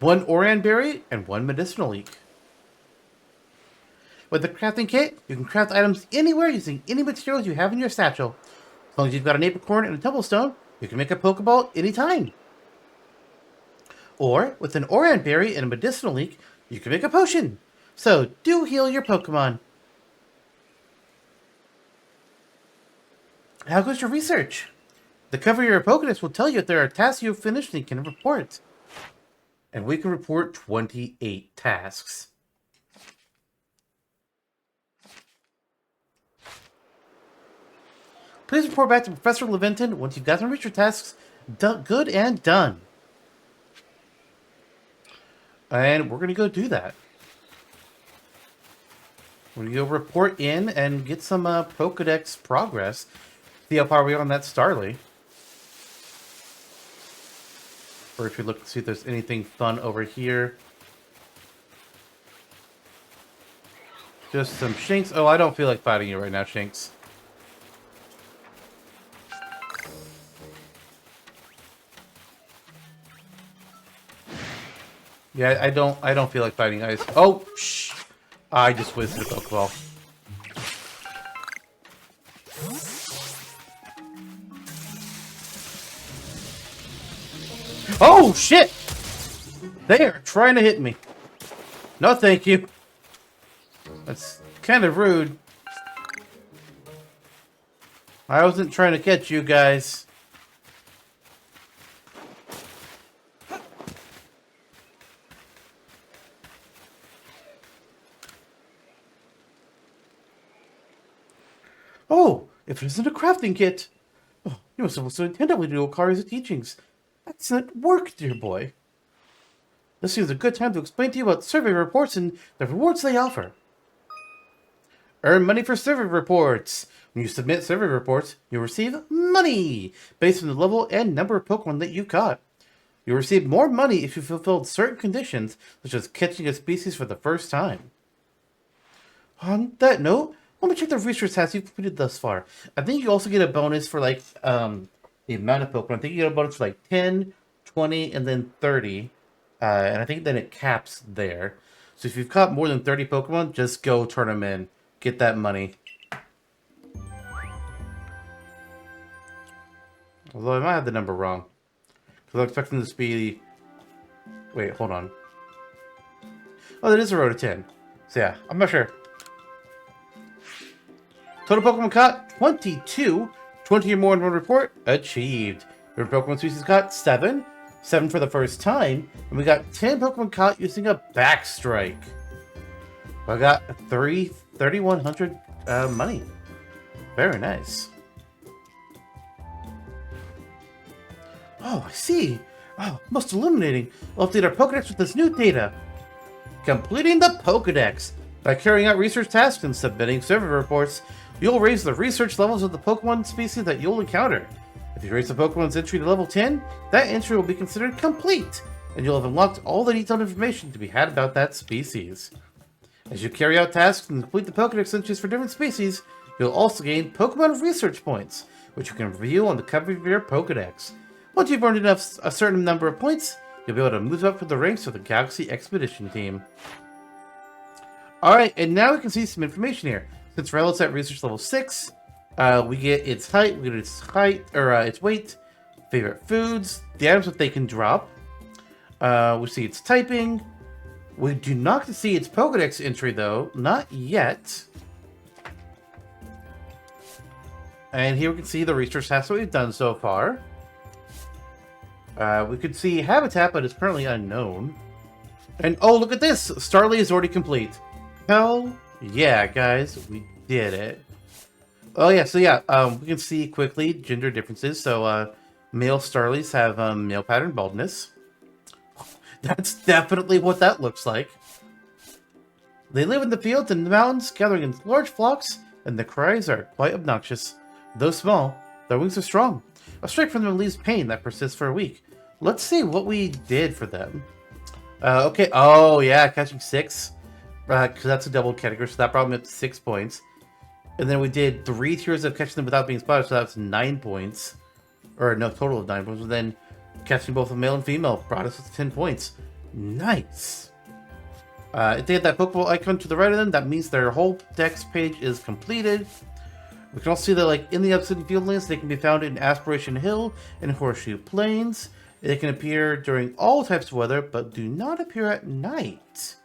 One Oran berry and one medicinal leek. With the crafting kit, you can craft items anywhere using any materials you have in your satchel. As long as you've got an apricorn and a tumblestone, you can make a Pokeball anytime. Or, with an Oran berry and a medicinal leek, you can make a potion. So, do heal your Pokemon. How goes your research? The cover of your Pokédex will tell you if there are tasks you've finished and you can report. And we can report 28 tasks. Please report back to Professor Leventon once you've got some research tasks good and done. And we're going to go do that. We're going to go report in and get some Pokédex progress. See how far we are on that Starly. Or if you look to see if there's anything fun over here. Just some Shinx. Oh, I don't feel like fighting you right now, Shinx. Yeah, I don't feel like fighting ice. Oh, shh. I just wasted a Pokeball. Oh, shit! They are trying to hit me. No, thank you. That's kind of rude. I wasn't trying to catch you guys. Oh, if it isn't a crafting kit. Oh, you must have listened attentively to Okari's teachings. Excellent work, dear boy. This seems a good time to explain to you about survey reports and the rewards they offer. Earn money for survey reports. When you submit survey reports, you'll receive money based on the level and number of Pokemon that you caught. You'll receive more money if you fulfilled certain conditions, such as catching a species for the first time. On that note, let me check the research tasks you've completed thus far. I think you also get a bonus for like the amount of Pokemon. I think you get a bonus for like 10, 20, and then 30. And I think then it caps there. So if you've caught more than 30 Pokemon, just go turn them in. Get that money. Although I might have the number wrong. Because I'm expecting this to be... Wait, hold on. Oh, that is a road to 10. So yeah, I'm not sure. Total Pokemon caught, 22. 20 or more in one report, achieved. Different Pokemon species caught, 7. 7 for the first time. And we got 10 Pokemon caught using a Backstrike. I got 3,100 money. Very nice. Oh, I see. Oh, most illuminating. We'll update our Pokédex with this new data. Completing the Pokédex. By carrying out research tasks and submitting survey reports, you'll raise the research levels of the Pokemon species that you'll encounter. If you raise the Pokemon's entry to level 10, that entry will be considered complete, and you'll have unlocked all the detailed information to be had about that species. As you carry out tasks and complete the Pokédex entries for different species, you'll also gain Pokemon research points, which you can view on the cover of your Pokédex. Once you've earned a certain number of points, you'll be able to move up to the ranks of the Galaxy Expedition team. Alright, and now we can see some information here. Since Rowlet's at research level 6, we get its height, its weight, favorite foods, the items that they can drop. We see its typing. We do not see its Pokédex entry though, not yet. And here we can see the research tasks that we've done so far. We could see habitat, but it's currently unknown. And oh, look at this! Starly is already complete. Hell yeah, guys, we did it. Oh yeah, so yeah, we can see quickly gender differences. So male Starlies have male pattern baldness. That's definitely what that looks like. They live in the fields and the mountains, gathering in large flocks, and the cries are quite obnoxious. Though small, their wings are strong. A strike from them leaves pain that persists for a week. Let's see what we did for them. Okay, oh yeah, catching 6. Because that's a double category, so that brought me up to 6 points. And then we did 3 tiers of catching them without being spotted, so that's 9 points. Or no, total of 9 points. And then catching both a male and female brought us to 10 points. Nice! If they had that Pokeball icon to the right of them, that means their whole Dex page is completed. We can also see that, like, in the Obsidian Fieldlands, they can be found in Aspiration Hill and Horseshoe Plains. They can appear during all types of weather, but do not appear at night.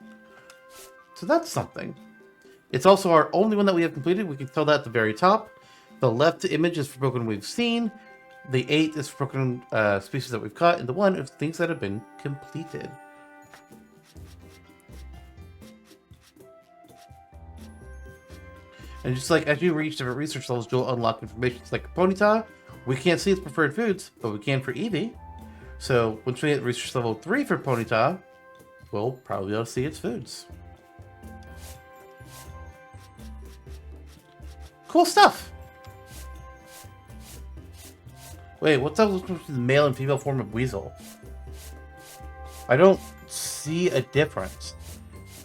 So that's something. It's also our only one that we have completed. We can tell that at the very top. The left image is for Pokemon we've seen. The 8 is for Pokemon species that we've caught. And the 1 is things that have been completed. And just like as you reach different research levels, you'll unlock information. It's like Ponyta. We can't see its preferred foods, but we can for Eevee. So once we hit research level 3 for Ponyta, we'll probably be able to see its foods. Cool stuff. Wait, what's up with the male and female form of Weasel? I don't see a difference.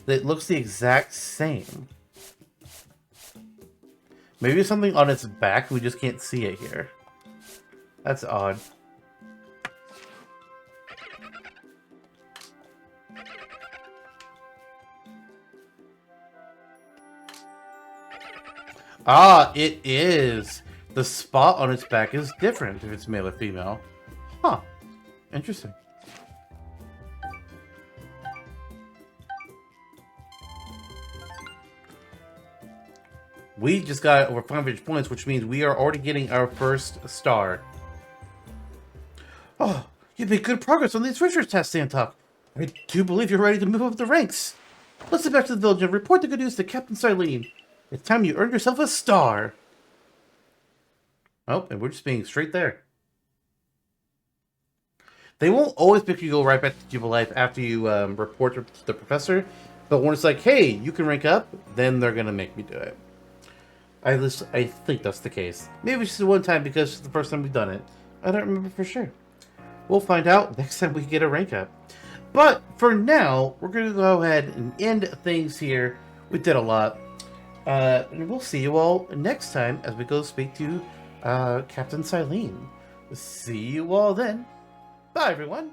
It looks the exact same. Maybe something on its back, we just can't see it here. That's odd. Ah, it is. The spot on its back is different if it's male or female. Huh. Interesting. We just got over 500 points, which means we are already getting our first star. Oh, you've made good progress on these research tests, Santok. I do believe you're ready to move up the ranks. Let's get back to the village and report the good news to Captain Silene. It's time you earned yourself a star. Oh, and we're just being straight there. They won't always make you go right back to Jubilife after you report to the professor. But when it's like, hey, you can rank up, then they're going to make me do it. I think that's the case. Maybe it's just one time because it's the first time we've done it. I don't remember for sure. We'll find out next time we get a rank up. But for now, we're going to go ahead and end things here. We did a lot. And we'll see you all next time as we go speak to Captain Silene. See you all then. Bye, everyone.